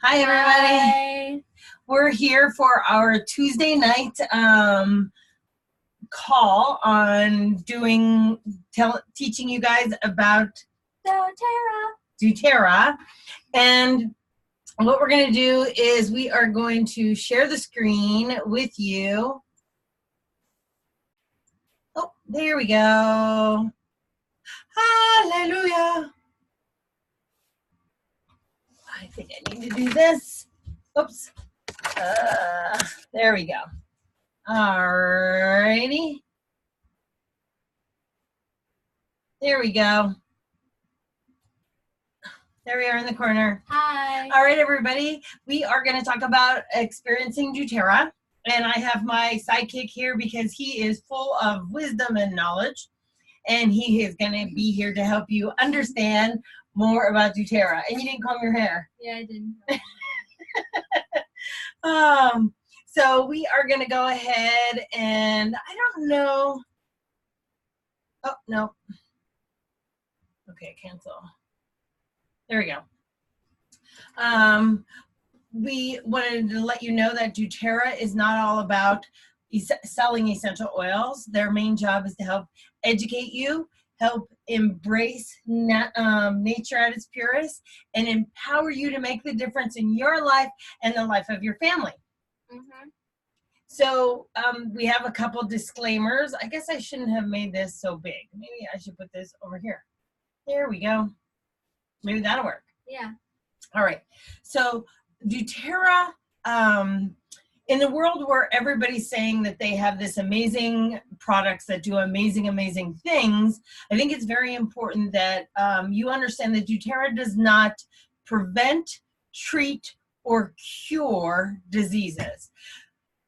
Hi, everybody. Hi. We're here for our Tuesday night call on teaching you guys about doTERRA. And what we're going to do is we are going to share the screen with you. Oh, there we go. Hallelujah. I think I need to do this. Oops. There we go. Alrighty. There we go. There we are in the corner. Hi. All right, everybody. We are going to talk about experiencing doTERRA. And I have my sidekick here because he is full of wisdom and knowledge. And he is going to be here to help you understand more about doTERRA. And you didn't comb your hair. Yeah, I didn't. So we are going to go ahead and I don't know. Oh, no. Okay, cancel. There we go. We wanted to let you know that doTERRA is not all about selling essential oils. Their main job is to help educate you, help embrace nature at its purest, and empower you to make the difference in your life and the life of your family. Mm-hmm. So we have a couple disclaimers. I guess I shouldn't have made this so big. Maybe I should put this over here. There we go. Maybe that'll work. Yeah. All right. So doTERRA, in the world where everybody's saying that they have this amazing products that do amazing, amazing things, I think it's very important that you understand that doTERRA does not prevent, treat, or cure diseases.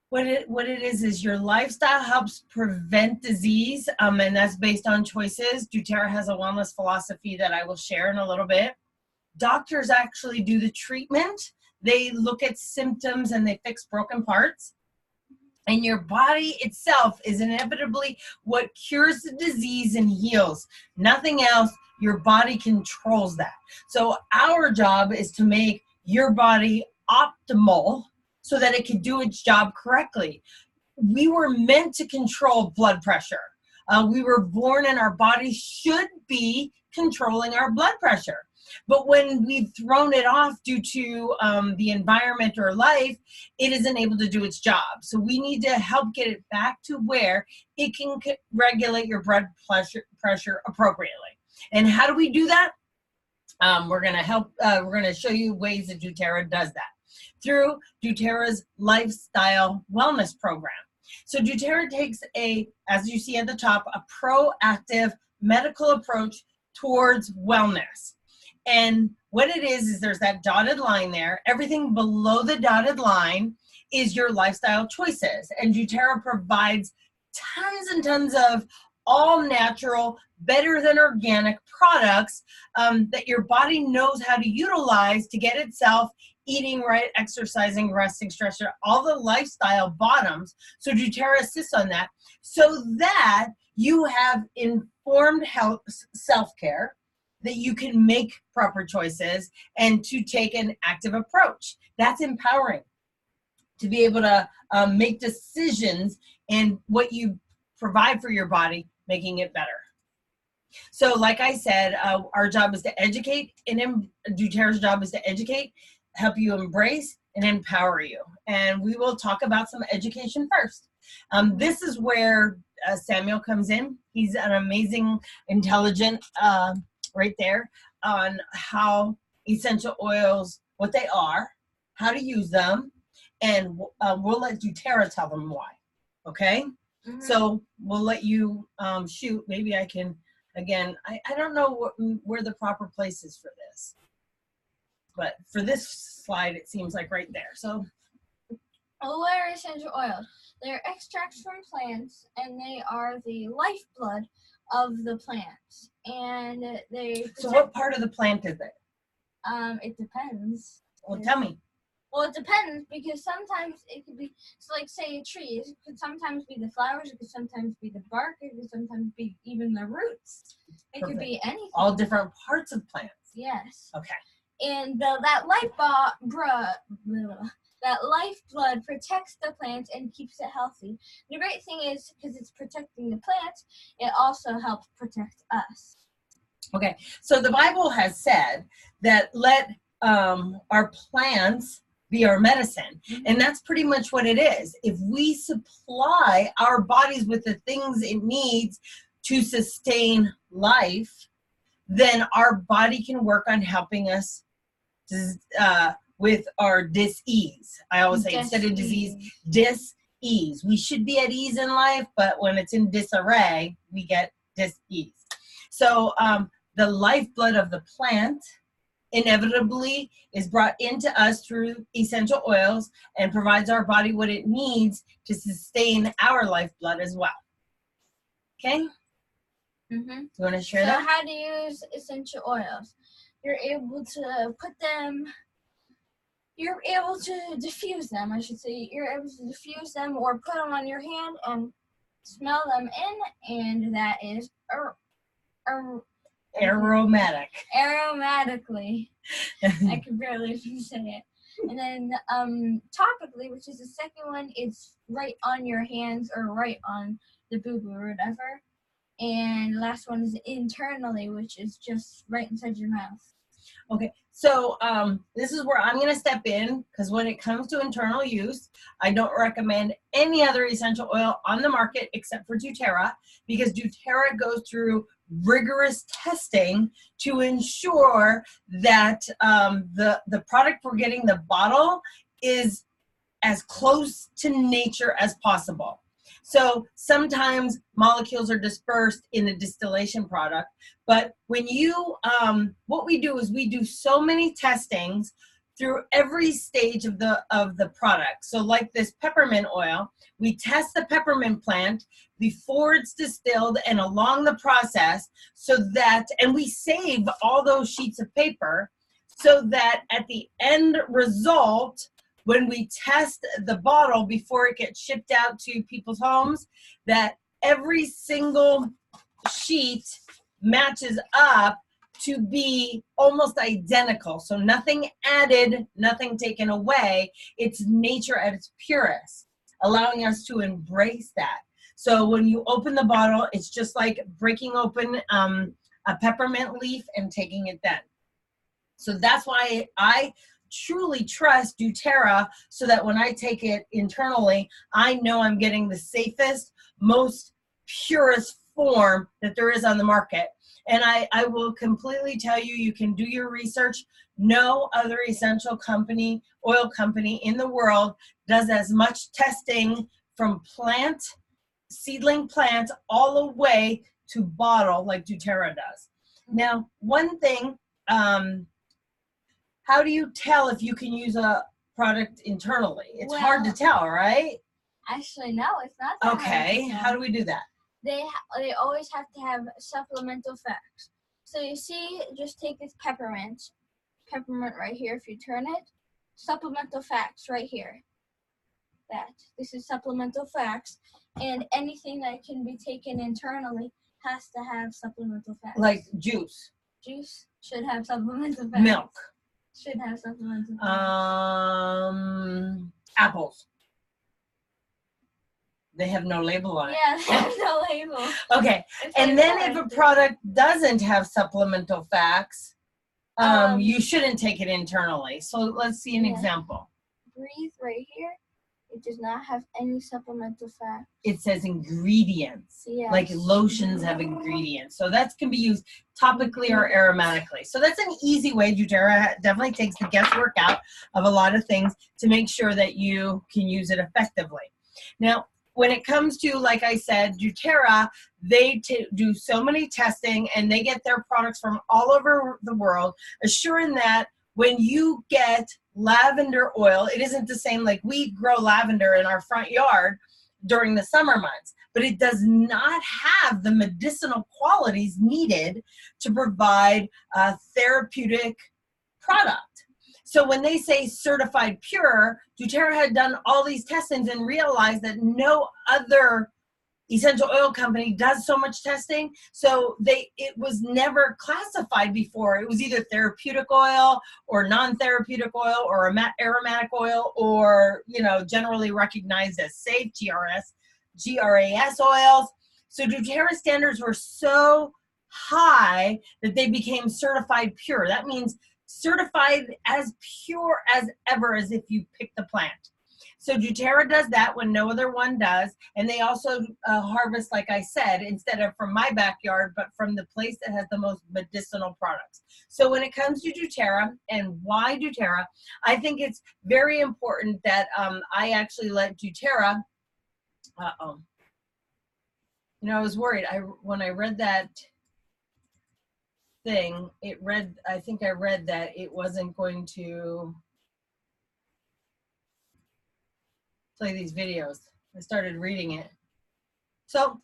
What it is your lifestyle helps prevent disease, and that's based on choices. doTERRA has a wellness philosophy that I will share in a little bit. Doctors actually do the treatment. They look at symptoms and they fix broken parts. And your body itself is inevitably what cures the disease and heals. Nothing else. Your body controls that. So our job is to make your body optimal so that it can do its job correctly. We were meant to control blood pressure. We were born and our body should be controlling our blood pressure. But when we've thrown it off due to the environment or life, it isn't able to do its job. So we need to help get it back to where it can regulate your blood pressure appropriately. And how do we do that? We're going to show you ways that doTERRA does that through doTERRA's lifestyle wellness program. So doTERRA takes as you see at the top, a proactive medical approach towards wellness. And what it is there's that dotted line there. Everything below the dotted line is your lifestyle choices. And doTERRA provides tons and tons of all natural, better than organic products that your body knows how to utilize to get itself eating right, exercising, resting, stretching, all the lifestyle bottoms. So doTERRA assists on that so that you have informed health, self-care, that you can make proper choices and to take an active approach. That's empowering to be able to make decisions and what you provide for your body, making it better. So like I said, our job is to educate, and doTERRA's job is to educate, help you embrace, and empower you. And we will talk about some education first. This is where Samuel comes in. He's an amazing, intelligent, right there on how essential oils, what they are, how to use them, and we'll let doTERRA tell them why. Okay? Mm-hmm. So we'll let you shoot. Maybe I can, again, I don't know where the proper place is for this. But for this slide, it seems like right there. So, what are essential oils? They're extracts from plants, and they are the lifeblood of the plants. And they. So, what part of the plant is it? It depends. Well, tell me. Well, it depends because sometimes it could be, so like say a tree, it could sometimes be the flowers, it could sometimes be the bark, it could sometimes be even the roots. It Perfect. Could be anything. All different parts of plants. Yes. Okay. And that lifeblood protects the plant and keeps it healthy. The great thing is, because it's protecting the plants, it also helps protect us. Okay, so the Bible has said that let our plants be our medicine. And that's pretty much what it is. If we supply our bodies with the things it needs to sustain life, then our body can work on helping us with our dis-ease. I always say instead of disease, dis-ease. We should be at ease in life, but when it's in disarray, we get dis-ease. So the lifeblood of the plant inevitably is brought into us through essential oils and provides our body what it needs to sustain our lifeblood as well. Okay? Mm-hmm. You want to share that? So how to use essential oils. You're able to diffuse them, I should say. You're able to diffuse them or put them on your hand and smell them in, and that is aromatic. Aromatically. I can barely even say it. And then topically, which is the second one, it's right on your hands or right on the boo-boo or whatever. And the last one is internally, which is just right inside your mouth. Okay, so this is where I'm going to step in, because when it comes to internal use, I don't recommend any other essential oil on the market except for doTERRA, because doTERRA goes through rigorous testing to ensure that the product we're getting, the bottle, is as close to nature as possible. So sometimes molecules are dispersed in the distillation product, but when you, what we do is we do so many testings through every stage of the product. So like this peppermint oil, we test the peppermint plant before it's distilled and along the process, so that, and we save all those sheets of paper so that at the end result, when we test the bottle before it gets shipped out to people's homes, that every single sheet matches up to be almost identical. So nothing added, nothing taken away. It's nature at its purest, allowing us to embrace that. So when you open the bottle, it's just like breaking open a peppermint leaf and taking it then. So that's why I truly trust doTERRA, so that when I take it internally, I know I'm getting the safest, most purest form that there is on the market. And I will completely tell you, you can do your research. No other essential company, oil company in the world does as much testing from seedling plant all the way to bottle like doTERRA does. Now, one thing, how do you tell if you can use a product internally? It's hard to tell, right? Actually, no, it's not that Okay, hard to tell. How do we do that? They always have to have supplemental facts. So you see, just take this peppermint right here. If you turn it, supplemental facts right here. This is supplemental facts, and anything that can be taken internally has to have supplemental facts. Like juice. Juice should have supplemental facts. Milk. Should have supplemental facts. Apples. They have no label on it. Yeah, they have no label. Okay, and then if a product doesn't have supplemental facts, you shouldn't take it internally. So let's see an example. Breathe right here. It does not have any supplemental facts. It says ingredients. Yes. Like lotions have ingredients. So that can be used topically or aromatically. So that's an easy way. doTERRA definitely takes the guesswork out of a lot of things to make sure that you can use it effectively. Now, when it comes to, like I said, doTERRA, they do so many testing, and they get their products from all over the world, assuring that when you get lavender oil, it isn't the same. Like, we grow lavender in our front yard during the summer months, but it does not have the medicinal qualities needed to provide a therapeutic product. So when they say certified pure, doTERRA had done all these testings and realized that no other essential oil company does so much testing, so it was never classified before. It was either therapeutic oil or non-therapeutic oil or aromatic oil, or generally recognized as safe, GRAS oils. So doTERRA standards were so high that they became certified pure. That means certified as pure as ever, as if you picked the plant. So doTERRA does that when no other one does. And they also harvest, like I said, instead of from my backyard, but from the place that has the most medicinal products. So when it comes to doTERRA and why doTERRA, I think it's very important that I actually let doTERRA, I was worried. When I read that thing, I think I read that it wasn't going to play these videos. I started reading it. So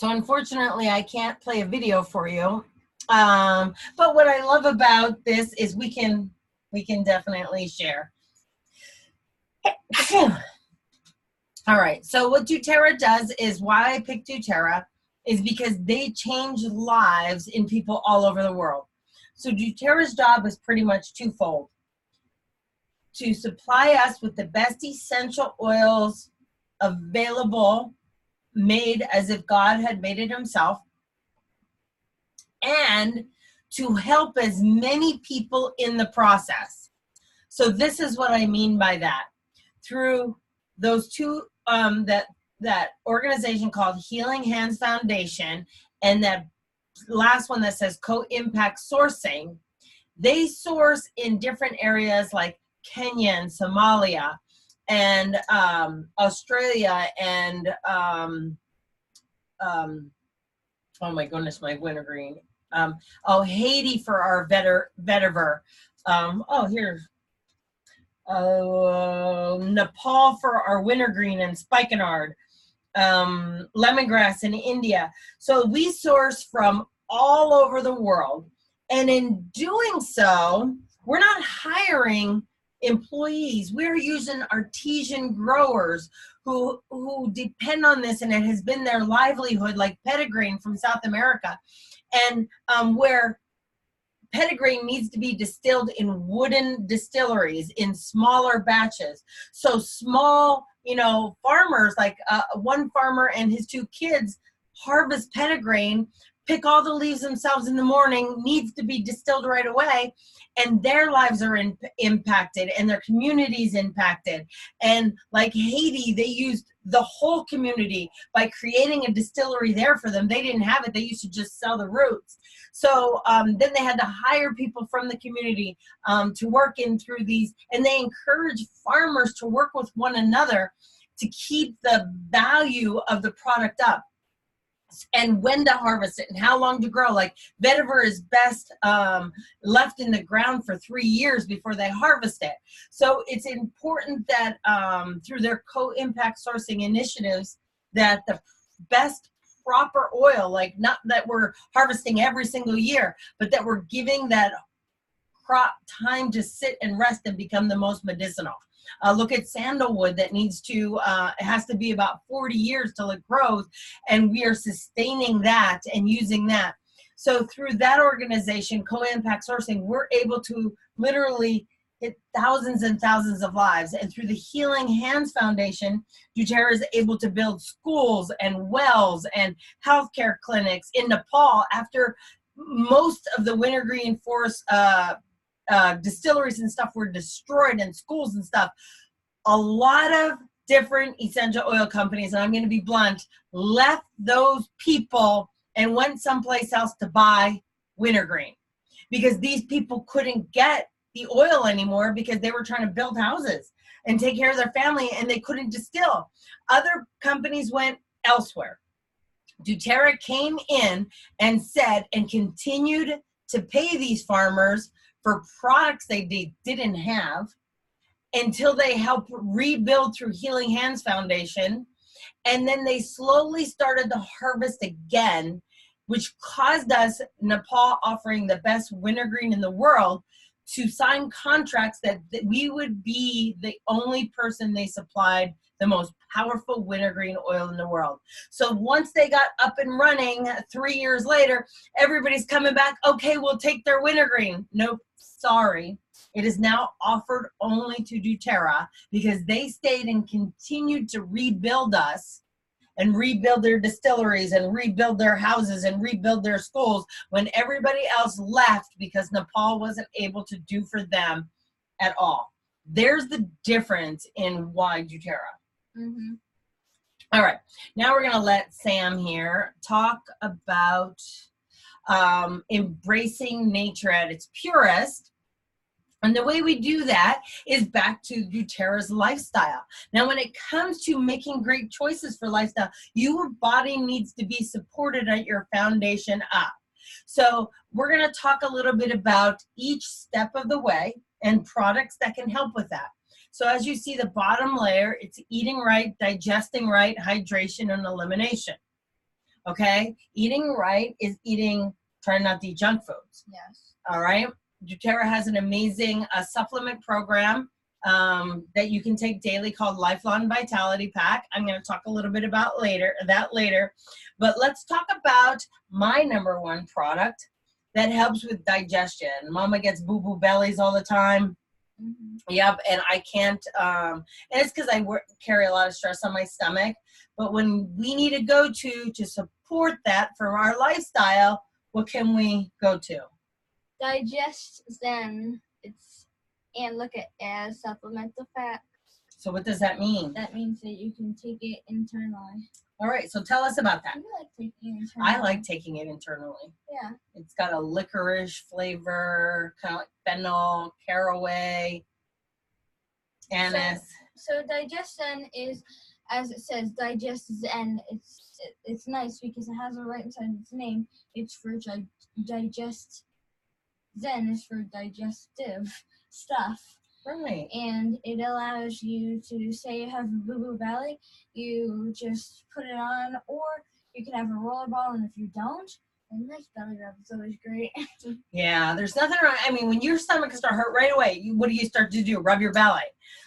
unfortunately I can't play a video for you. But what I love about this is we can definitely share. All right, so what doTERRA does is, why I picked doTERRA is because they change lives in people all over the world. So doTERRA's job is pretty much twofold: to supply us with the best essential oils available, made as if God had made it himself, and to help as many people in the process. So this is what I mean by that. Through those two, that organization called Healing Hands Foundation, and that last one that says Co-Impact Sourcing, they source in different areas like Kenya and Somalia and Australia and oh my goodness, my wintergreen. Haiti for our vetiver. Here's Nepal for our wintergreen and spikenard. Lemongrass in India. So we source from all over the world. And in doing so, we're not hiring employees. We're using artisan growers who depend on this, and it has been their livelihood, like petitgrain from South America. And where petitgrain needs to be distilled in wooden distilleries in smaller batches. So small, farmers, like one farmer and his two kids harvest petitgrain, pick all the leaves themselves in the morning, needs to be distilled right away, and their lives are impacted and their communities impacted. And like Haiti, they used the whole community by creating a distillery there for them. They didn't have it. They used to just sell the roots. So then they had to hire people from the community to work in through these, and they encourage farmers to work with one another to keep the value of the product up, and when to harvest it and how long to grow. Like vetiver is best left in the ground for 3 years before they harvest it. So it's important that through their co-impact sourcing initiatives, that the best proper oil, like not that we're harvesting every single year, but that we're giving that crop time to sit and rest and become the most medicinal. Look at sandalwood that needs to, it has to be about 40 years till it grows, and we are sustaining that and using that. So through that organization, Co-Impact Sourcing, we're able to literally hit thousands and thousands of lives. And through the Healing Hands Foundation, doTERRA is able to build schools and wells and healthcare clinics in Nepal. After most of the wintergreen forest distilleries and stuff were destroyed, and schools and stuff, a lot of different essential oil companies, and I'm going to be blunt, left those people and went someplace else to buy wintergreen, because these people couldn't get the oil anymore because they were trying to build houses and take care of their family, and they couldn't distill. Other companies went elsewhere. doTERRA came in and said, and continued to pay these farmers for products they didn't have, until they helped rebuild through Healing Hands Foundation. And then they slowly started to harvest again, which caused us, Nepal offering the best wintergreen in the world, to sign contracts that we would be the only person they supplied the most powerful wintergreen oil in the world. So once they got up and running 3 years later, everybody's coming back, okay, we'll take their wintergreen. Nope, sorry. It is now offered only to doTERRA because they stayed and continued to rebuild us and rebuild their distilleries and rebuild their houses and rebuild their schools when everybody else left because Nepal wasn't able to do for them at all. There's the difference in why doTERRA. Mm-hmm. All right, now we're gonna let Sam here talk about embracing nature at its purest. And the way we do that is back to doTERRA's lifestyle. Now, when it comes to making great choices for lifestyle, your body needs to be supported at your foundation up. So we're going to talk a little bit about each step of the way and products that can help with that. So as you see the bottom layer, it's eating right, digesting right, hydration, and elimination. Okay? Eating right is trying not to eat junk foods. Yes. All right? doTERRA has an amazing supplement program that you can take daily called Lifelong Vitality Pack. I'm going to talk a little bit about that later. But let's talk about my number one product that helps with digestion. Mama gets boo-boo bellies all the time. Mm-hmm. Yep, and I can't, and it's because I carry a lot of stress on my stomach. But when we need to go to support that for our lifestyle, what can we go to? Digestion, and look at as supplemental facts. So what does that mean? That means that you can take it internally. All right, so tell us about that. You like taking it internally? I like taking it internally. Yeah. It's got a licorice flavor, kind of like fennel, caraway, anise. So digestion is, as it says, Digestion. It's nice because it has it right inside its name. It's for digest. Zen is for digestive stuff. Right. And it allows you to, say you have a boo-boo belly, you just put it on, or you can have a rollerball, and if you don't, a nice belly rub is always great. Yeah, there's nothing wrong. I mean, when your stomach starts to hurt right away, what do you start to do? Rub your belly.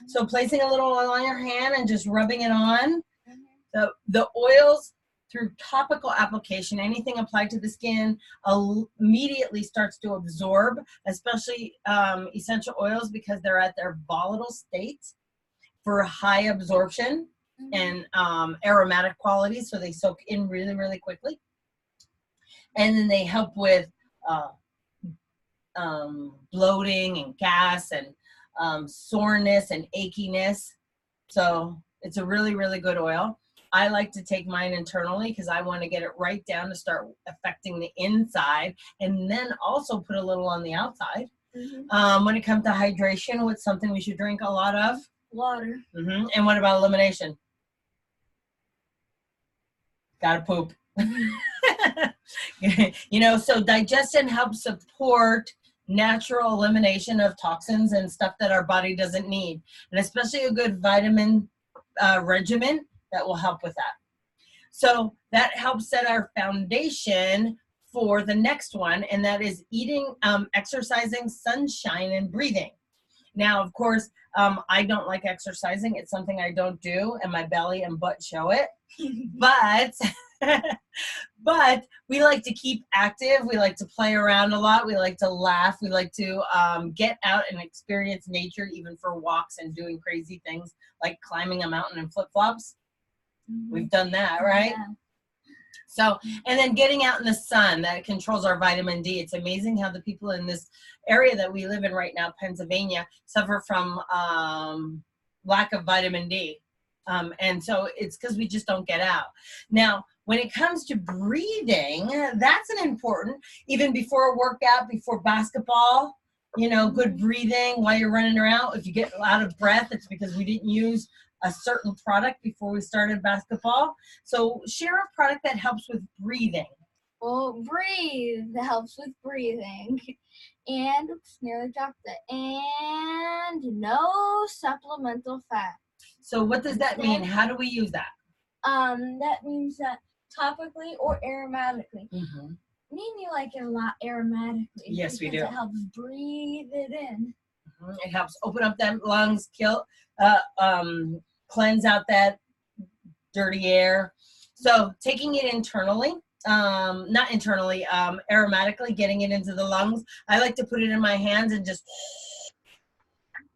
So placing a little oil on your hand and just rubbing it on. Mm-hmm. The oils, through topical application, anything applied to the skin immediately starts to absorb, especially essential oils because they're at their volatile state for high absorption. Mm-hmm. And aromatic qualities, so they soak in really, really quickly. And then they help with bloating and gas and soreness and achiness. So it's a really, really good oil. I like to take mine internally because I want to get it right down to start affecting the inside, and then also put a little on the outside. Mm-hmm. When it comes to hydration, what's something we should drink a lot of? Water. Mm-hmm. And what about elimination? Gotta poop. So digestion helps support natural elimination of toxins and stuff that our body doesn't need, and especially a good vitamin regimen that will help with that. So that helps set our foundation for the next one, and that is eating, exercising, sunshine, and breathing. Now, of course, I don't like exercising. It's something I don't do, and my belly and butt show it. But we like to keep active. We like to play around a lot. We like to laugh. We like to get out and experience nature, even for walks and doing crazy things like climbing a mountain in flip-flops. Mm-hmm. We've done that, right? Yeah. So, and then getting out in the sun, that controls our vitamin D. It's amazing how the people in this area that we live in right now, Pennsylvania, suffer from lack of vitamin D. And so it's because we just don't get out. Now, when it comes to breathing, that's an important, even before a workout, before basketball, good breathing while you're running around. If you get out of breath, it's because we didn't use a certain product before we started basketball. So share a product that helps with breathing. Well, breathe helps with breathing. And, oops, nearly dropped it. And no supplemental fat. So what does that mean? How do we use that? That means that topically or aromatically. Mm-hmm. Me and you like it a lot aromatically. Yes, we do. It helps breathe it in. It helps open up them lungs, cleanse out that dirty air. So taking it internally, not internally, aromatically, getting it into the lungs. I like to put it in my hands and just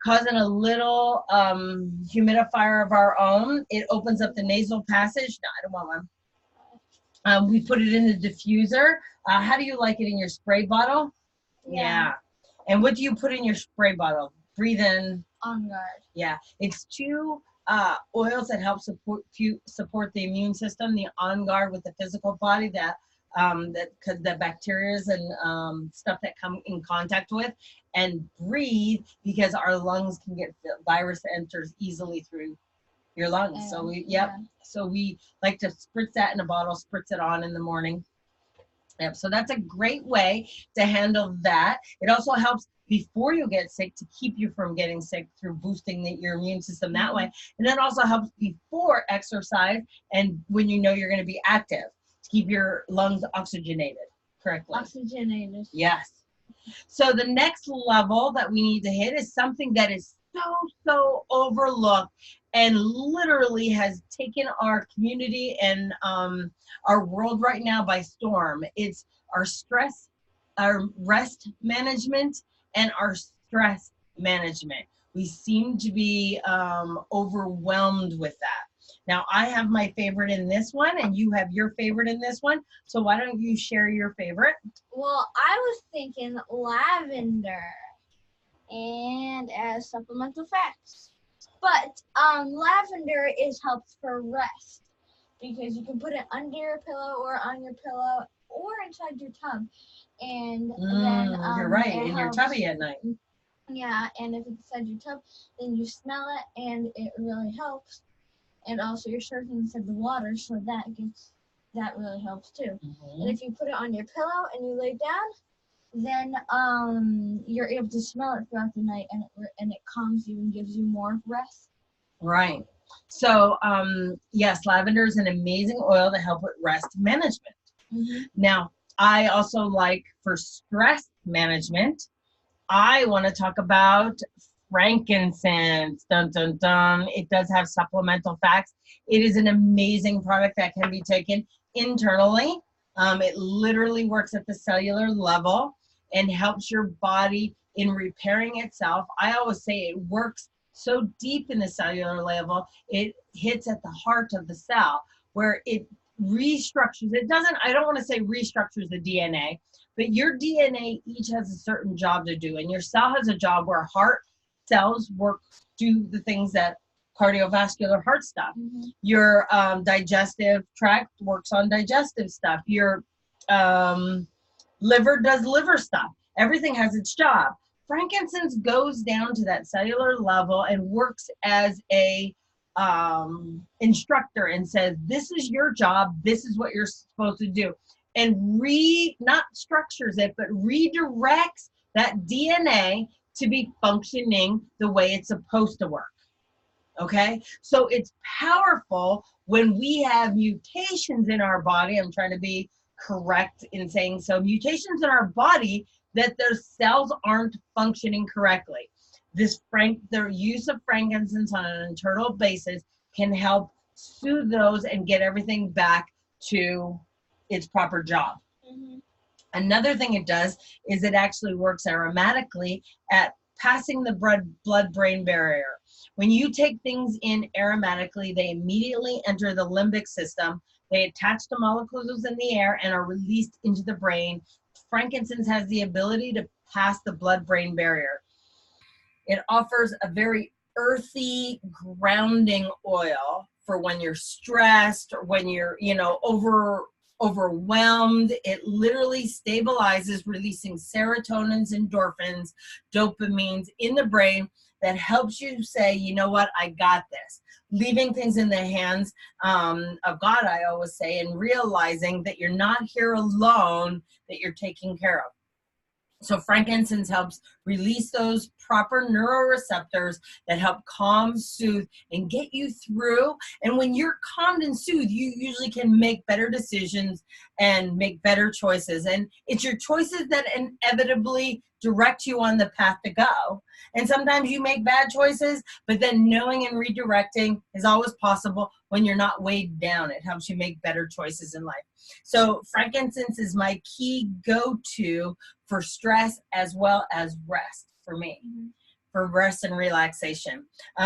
causing a little humidifier of our own. It opens up the nasal passage. No, I don't want one. We put it in the diffuser. How do you like it in your spray bottle? Yeah. And what do you put in your spray bottle? Breathe in. On guard. Yeah. It's two oils that help support the immune system. The On Guard with the physical body, because the bacteria and stuff that come in contact with, and breathe because our lungs can get virus enters easily through your lungs. So so we like to spritz that in a bottle, spritz it on in the morning. Yep. So that's a great way to handle that. It also helps before you get sick to keep you from getting sick through boosting your immune system that way. And that also helps before exercise and when you know you're going to be active to keep your lungs oxygenated correctly. Oxygenated. Yes. So the next level that we need to hit is something that is so overlooked and literally has taken our community and our world right now by storm. It's our stress, our rest management, and our stress management. We seem to be overwhelmed with that. Now, I have my favorite in this one, and you have your favorite in this one. So why don't you share your favorite? Well, I was thinking lavender and as supplemental facts. But lavender helps for rest because you can put it under your pillow or on your pillow or inside your tub. And then you're right, in your tubby at night. Yeah, and if it's inside your tub, then you smell it and it really helps. And also you're surfing inside the water, so that really helps too. And if you put it on your pillow and you lay down, then you're able to smell it throughout the night, and it calms you and gives you more rest. Right. So yes, lavender is an amazing oil to help with rest management. Now, I also like for stress management, I want to talk about frankincense. Dun, dun, dun. It does have supplemental facts. It is an amazing product that can be taken internally. It literally works at the cellular level and helps your body in repairing itself. I always say it works so deep in the cellular level, it hits at the heart of the cell where it restructures. It doesn't, I don't want to say restructures the DNA, but your DNA each has a certain job to do. And your cell has a job where heart cells do the things that cardiovascular heart stuff. Your digestive tract works on digestive stuff. Your liver does liver stuff. Everything has its job. Frankincense goes down to that cellular level and works as a instructor and says, this is your job, this is what you're supposed to do. And not structures it, but redirects that DNA to be functioning the way it's supposed to work. Okay, so it's powerful when we have mutations in our body. I'm trying to be correct in saying so. Mutations in our body that their cells aren't functioning correctly. The use of frankincense on an internal basis can help soothe those and get everything back to its proper job. Another thing it does is it actually works aromatically at passing the blood-brain barrier. When you take things in aromatically, they immediately enter the limbic system. They attach to molecules in the air and are released into the brain. Frankincense has the ability to pass the blood-brain barrier. It offers a very earthy, grounding oil for when you're stressed or when you're, overwhelmed. It literally stabilizes, releasing serotonins, endorphins, dopamines in the brain that helps you say, you know what, I got this. Leaving things in the hands of God, I always say, and realizing that you're not here alone, that you're taken care of. So frankincense helps release those proper neuroreceptors that help calm, soothe, and get you through. And when you're calmed and soothed, you usually can make better decisions and make better choices. And it's your choices that inevitably direct you on the path to go. And sometimes you make bad choices, but then knowing and redirecting is always possible when you're not weighed down. It helps you make better choices in life. So frankincense is my key go-to for stress as well as rest for me, for rest and relaxation.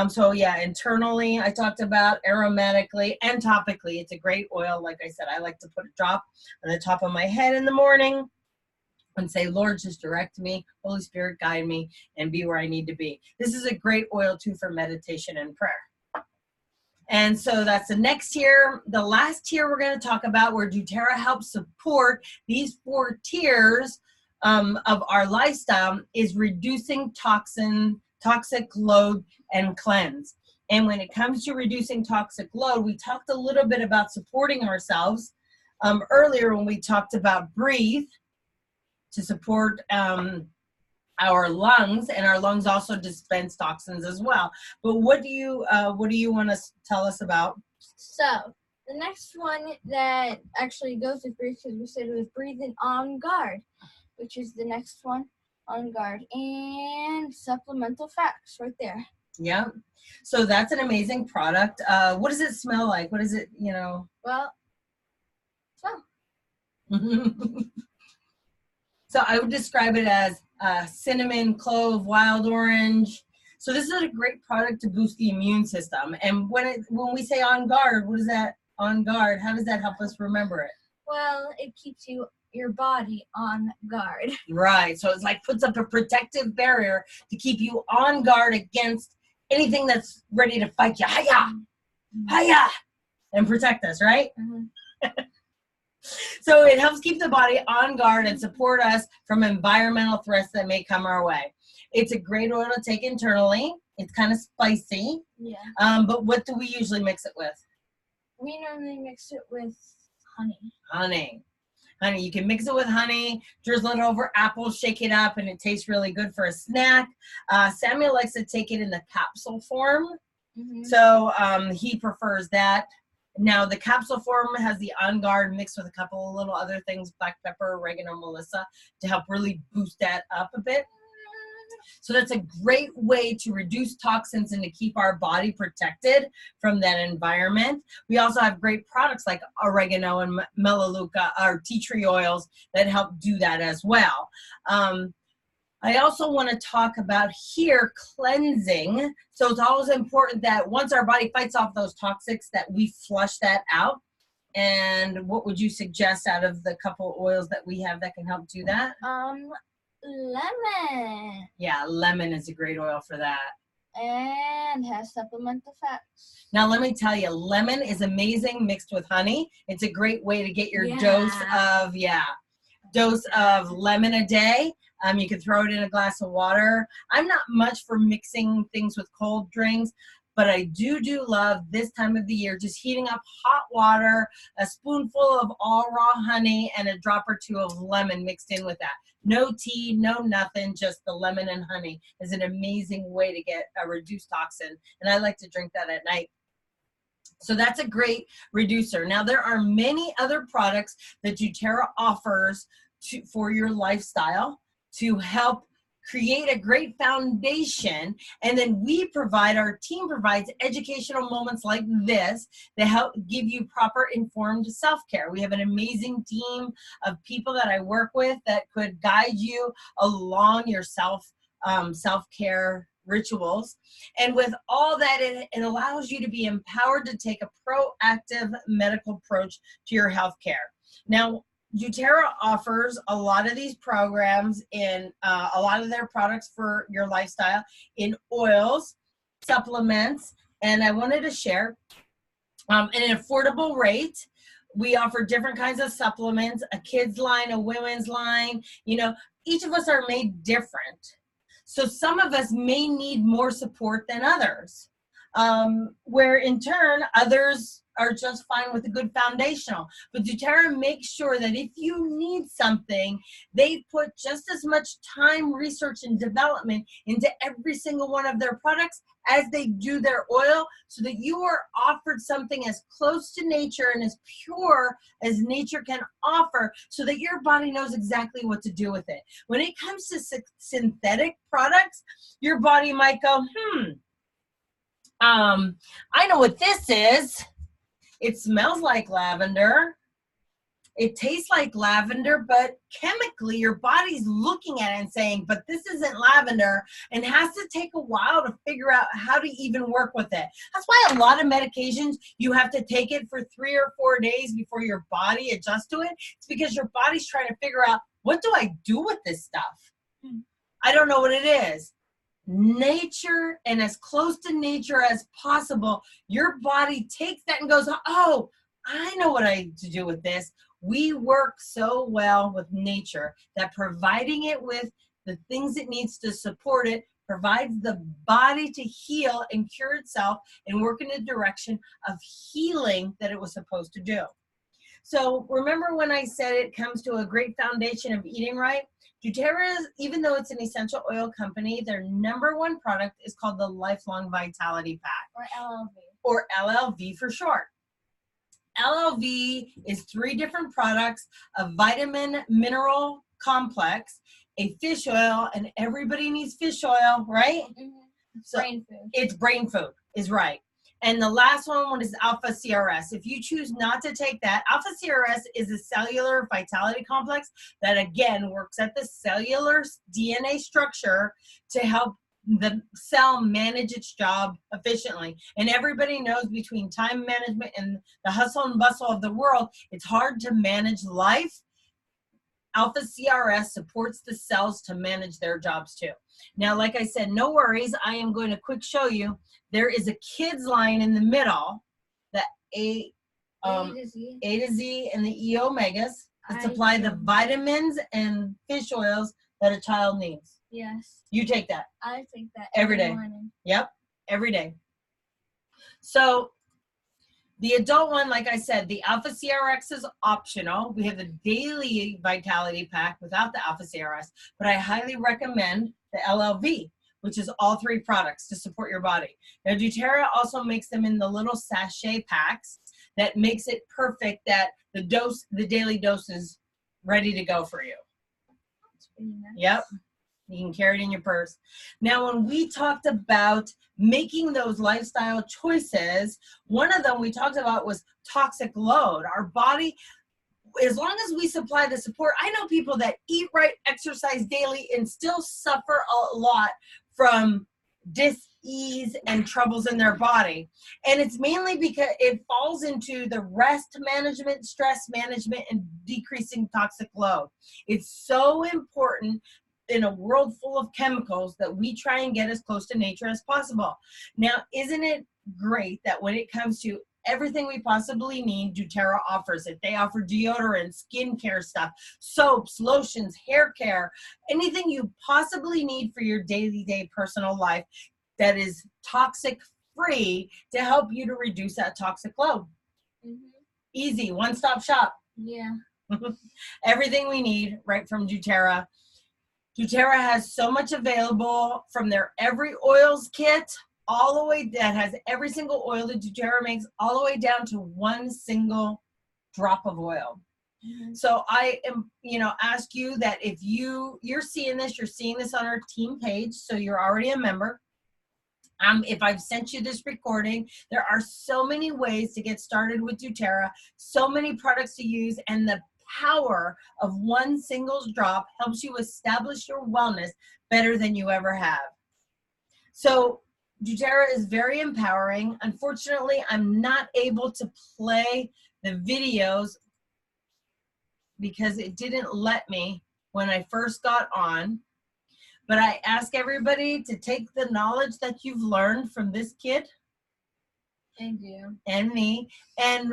So yeah, internally, I talked about aromatically and topically. It's a great oil. Like I said, I like to put a drop on the top of my head in the morning and say, Lord, just direct me, Holy Spirit, guide me, and be where I need to be. This is a great oil too for meditation and prayer. And so that's the next tier. The last tier we're going to talk about, where doTERRA helps support these 4 tiers of our lifestyle, is reducing toxic load and cleanse. And when it comes to reducing toxic load, we talked a little bit about supporting ourselves earlier when we talked about breathe to support our lungs, and our lungs also dispense toxins as well. But what do you want to tell us about? So the next one that actually goes with breathe, because we said it was breathing on guard, which is the next one, on guard, and supplemental facts right there. Yeah. So that's an amazing product. What does it smell like? What is it, Well, smell. So I would describe it as cinnamon, clove, wild orange. So this is a great product to boost the immune system. And when we say on guard, what is that on guard? How does that help us remember it? Well, it keeps your body on guard. Right. So it's like puts up a protective barrier to keep you on guard against anything that's ready to fight you. Hiya! Hiya! And protect us, right? Mm-hmm. So it helps keep the body on guard and support us from environmental threats that may come our way. It's a great oil to take internally. It's kind of spicy. Yeah. But what do we usually mix it with? We normally mix it with honey. Honey. You can mix it with honey, drizzle it over apples, shake it up, and it tastes really good for a snack. Samuel likes to take it in the capsule form. Mm-hmm. So he prefers that. Now, the capsule form has the On Guard mixed with a couple of little other things, black pepper, oregano, melissa, to help really boost that up a bit. So that's a great way to reduce toxins and to keep our body protected from that environment. We also have great products like oregano and melaleuca, or tea tree oils, that help do that as well. I also want to talk about here cleansing. So it's always important that once our body fights off those toxics, that we flush that out. And what would you suggest out of the couple oils that we have that can help do that? Lemon. Yeah, lemon is a great oil for that. And has supplemental fats. Now, let me tell you, lemon is amazing mixed with honey. It's a great way to get your dose of lemon a day. You can throw it in a glass of water. I'm not much for mixing things with cold drinks, but I do love this time of the year just heating up hot water, a spoonful of all raw honey, and a drop or 2 of lemon mixed in with that. No tea, no nothing, just the lemon and honey is an amazing way to get a reduced toxin. And I like to drink that at night. So that's a great reducer. Now, there are many other products that doTERRA offers for your lifestyle to help create a great foundation. And then our team provides educational moments like this that help give you proper informed self-care. We have an amazing team of people that I work with that could guide you along your self-care rituals. And with all that, it allows you to be empowered to take a proactive medical approach to your healthcare. Now, doTERRA offers a lot of these programs in a lot of their products for your lifestyle in oils, supplements, and I wanted to share at an affordable rate. We offer different kinds of supplements, a kids line, a women's line. Each of us are made different. So some of us may need more support than others. where in turn others are just fine with a good foundational. But doTERRA makes sure that if you need something, they put just as much time, research, and development into every single one of their products as they do their oil, so that you are offered something as close to nature and as pure as nature can offer, so that your body knows exactly what to do with it. When it comes to synthetic products, your body might go, I know what this is. It smells like lavender. It tastes like lavender, but chemically your body's looking at it and saying, but this isn't lavender, and has to take a while to figure out how to even work with it. That's why a lot of medications, you have to take it for 3 or 4 days before your body adjusts to it. It's because your body's trying to figure out, what do I do with this stuff? I don't know what it is. Nature, and as close to nature as possible, your body takes that and goes, oh, I know what I need to do with this. We work so well with nature that providing it with the things it needs to support it provides the body to heal and cure itself and work in the direction of healing that it was supposed to do. So remember when I said it comes to a great foundation of eating right? doTERRA, even though it's an essential oil company, their #1 product is called the Lifelong Vitality Pack. Or LLV. Or LLV for short. LLV is 3 different products: a vitamin mineral complex, a fish oil, and everybody needs fish oil, right? So brain food. It's brain food, is right. And the last one is alpha CRS. If you choose not to take that, alpha CRS is a cellular vitality complex that again works at the cellular DNA structure to help the cell manage its job efficiently. And everybody knows, between time management and the hustle and bustle of the world, it's hard to manage life. Alpha CRS supports the cells to manage their jobs too. Now, like I said, no worries. I am going to quick show you. There is a kids line in the middle, the A to Z and the E omegas that supply the vitamins and fish oils that a child needs. Yes. You take that. I take that every day. morning. Yep, every day. So the adult one, like I said, the Alpha CRX is optional. We have the daily vitality pack without the Alpha CRS, but I highly recommend the LLV, which is all 3 products to support your body. Now, doTERRA also makes them in the little sachet packs that makes it perfect that the daily dose is ready to go for you. That's pretty nice. Yep. You can carry it in your purse. Now, when we talked about making those lifestyle choices, one of them we talked about was toxic load. Our body, as long as we supply the support, I know people that eat right, exercise daily, and still suffer a lot from dis-ease and troubles in their body. And it's mainly because it falls into the rest management, stress management, and decreasing toxic load. It's so important in a world full of chemicals that we try and get as close to nature as possible. Now, isn't it great that when it comes to everything we possibly need, doTERRA offers it? They offer deodorant, skincare stuff, soaps, lotions, hair care, anything you possibly need for your day-to-day personal life that is toxic free to help you to reduce that toxic load. Easy, one-stop shop. Yeah. Everything we need right from doTERRA. doTERRA has so much available, from their every oils kit all the way, that has every single oil that doTERRA makes, all the way down to 1 single drop of oil. So I am, ask you that if you're seeing this on our team page, so you're already a member. If I've sent you this recording, there are so many ways to get started with doTERRA, so many products to use, and the power of 1 single drop helps you establish your wellness better than you ever have. So doTERRA is very empowering. Unfortunately, I'm not able to play the videos because it didn't let me when I first got on. But I ask everybody to take the knowledge that you've learned from this kid And you. and me. And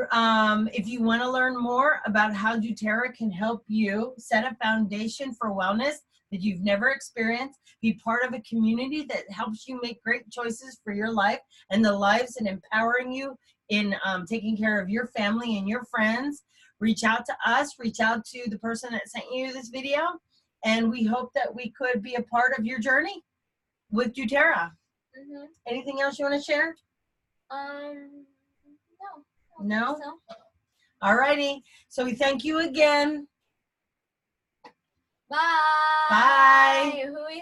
if you want to learn more about how doTERRA can help you set a foundation for wellness, that you've never experienced. Be part of a community that helps you make great choices for your life and the lives and empowering you in taking care of your family and your friends. Reach out to us, reach out to the person that sent you this video, and we hope that we could be a part of your journey with doTERRA. Anything else you want to share? No? So. All righty. So we thank you again. Bye. Bye. Hui